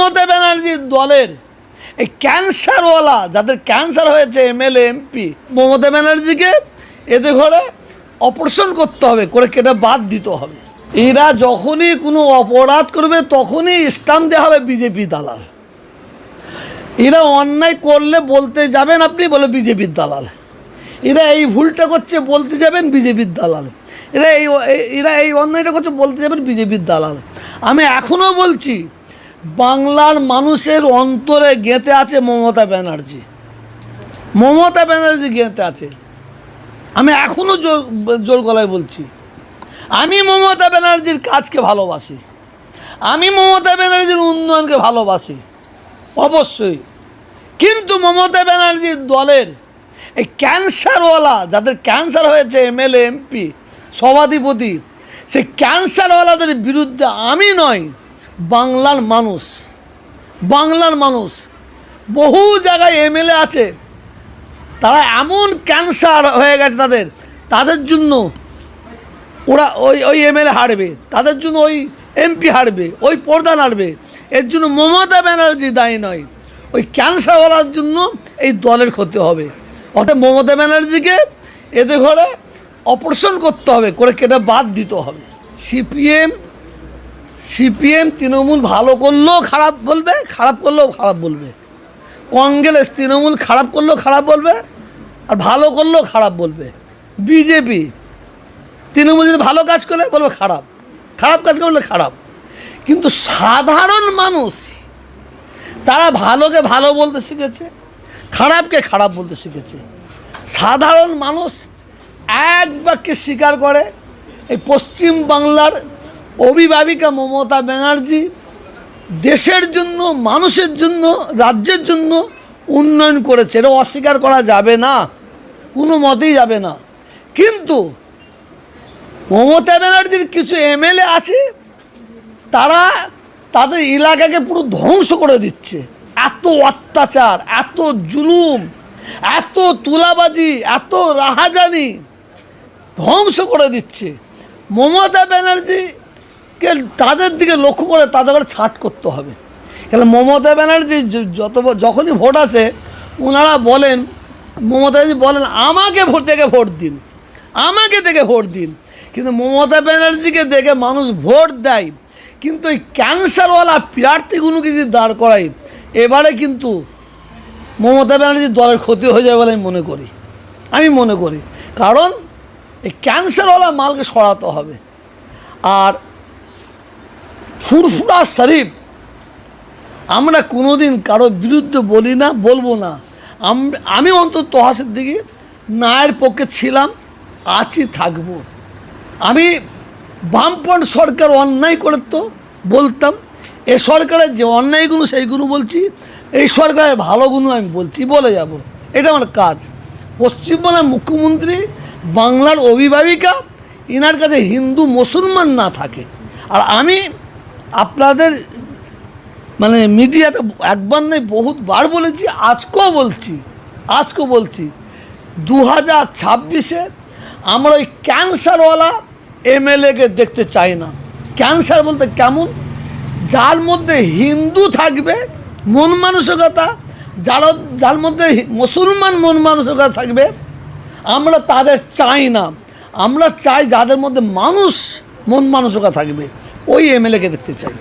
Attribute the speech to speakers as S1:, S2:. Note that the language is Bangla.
S1: মমতা ব্যানার্জির দলের এই ক্যান্সারওয়ালা যাদের ক্যান্সার হয়েছে এমএলএ এমপি, মমতা ব্যানার্জিকে এদের ঘরে অপারেশন করতে হবে, করে কেটে বাদ দিতে হবে। এরা যখনই কোনো অপরাধ করবে তখনই স্ট্যাম্প দেওয়া হবে বিজেপি দালাল। এরা অন্যায় করলে বলতে যাবেন আপনি, বলে বিজেপির দালাল। এরা এই ভুলটা করছে বলতে যাবেন বিজেপির দালাল। এরা এই অন্যায়টা করছে বলতে যাবেন বিজেপির দালাল। আমি এখনও বলছি, বাংলার মানুষের অন্তরে গেঁথে আছে মমতা ব্যানার্জি। মমতা ব্যানার্জি গেঁথে আছে। আমি এখনও জোর গলায় বলছি, আমি মমতা ব্যানার্জির কাজকে ভালোবাসি, আমি মমতা ব্যানার্জির উন্নয়নকে ভালোবাসি অবশ্যই। কিন্তু মমতা ব্যানার্জির দলের এই ক্যান্সারওয়ালা যাদের ক্যান্সার হয়েছে এমএলএ এমপি সভাধিপতি, সেই ক্যান্সারওয়ালাদের বিরুদ্ধে আমি নয়, বাংলার মানুষ বহু জায়গায় এমএলএ আছে, তারা এমন ক্যান্সার হয়ে গেছে তাদের জন্য ওরা ওই এমএলএ হারবে, তাদের জন্য ওই এমপি হারবে, ওই প্রধান হারবে। এর জন্য মমতা ব্যানার্জি দায়ী নয়, ওই ক্যান্সারওয়ালার জন্য এই দলের ক্ষতি হবে। অর্থাৎ মমতা ব্যানার্জিকে এদের ঘরে অপারেশন করতে হবে, করে কেটে বাদ দিতে হবে। সিপিএম তৃণমূল ভালো করলেও খারাপ বলবে, খারাপ করলেও খারাপ বলবে। কংগ্রেস তৃণমূল খারাপ করলেও খারাপ বলবে, আর ভালো করলেও খারাপ বলবে। বিজেপি তৃণমূল যদি ভালো কাজ করে বলবে খারাপ, খারাপ কাজ করলে খারাপ। কিন্তু সাধারণ মানুষ তারা ভালোকে ভালো বলতে শিখেছে, খারাপকে খারাপ বলতে শিখেছে। সাধারণ মানুষ এক বাক্যে স্বীকার করে, এই পশ্চিম বাংলার অভিভাবিকা মমতা ব্যানার্জি দেশের জন্য, মানুষের জন্য, রাজ্যের জন্য উন্নয়ন করেছে। এটা অস্বীকার করা যাবে না, কোনো মতেই যাবে না। কিন্তু মমতা ব্যানার্জির কিছু এমএলএ আছে, তারা তাদের এলাকাকে পুরো ধ্বংস করে দিচ্ছে। এত অত্যাচার, এত জুলুম, এত তুলাবাজি, এত রাহাজানি ধ্বংস করে দিচ্ছে। মমতা ব্যানার্জিকে তাদের দিকে লক্ষ্য করে তাদের ছাট করতে হবে। কেন মমতা ব্যানার্জি যখনই ভোট আসে ওনারা বলেন, মমতা ব্যানার্জি বলেন আমাকে ভোট দিন, আমাকে দেখে ভোট দিন। কিন্তু মমতা ব্যানার্জিকে দেখে মানুষ ভোট দেয়, কিন্তু এই ক্যান্সারওয়ালা প্রার্থীগুলোকে যদি দাঁড় করায়, এবারে কিন্তু মমতা ব্যানার্জির দলের ক্ষতি হয়ে যাবে বলে আমি মনে করি। কারণ এই ক্যান্সারওয়ালা মালকে সরাতে হবে। আর ফুরফুরা শরীফ আমরা কোনোদিন কারো বিরুদ্ধে বলি না, বলবো না। আমি অন্তত তোহা সিদ্দিকী ন্যায়ের পক্ষে ছিলাম, আছি, থাকবো। আমি বামপন্থী সরকার অন্যায় করে তো বলতাম, এ সরকারের যে অন্যায়গুলো সেইগুলো বলছি, এই সরকারের ভালোগুলো আমি বলছি, বলে যাব। এটা আমার কাজ। পশ্চিমবঙ্গের মুখ্যমন্ত্রী বাংলার অভিভাবিকা, এনার কাছে হিন্দু মুসলমান না থাকে। আর আমি আপনাদের মিডিয়াতে একবার নয় বহুতবার বলেছি, আজকেও বলছি 2026-এ আমরা ওই ক্যান্সারওয়ালা এমএলএকে দেখতে চাই না। ক্যান্সার বলতে কেমন? যার মধ্যে হিন্দু থাকবে মন মানসিকতা, যার মধ্যে মুসলমান মন মানসিকতা থাকবে, আমরা তাদের চাই না। আমরা চাই যাদের মধ্যে মানুষ মন মানসিকতা থাকবে, ওই এমএলএকে দেখতে চাই।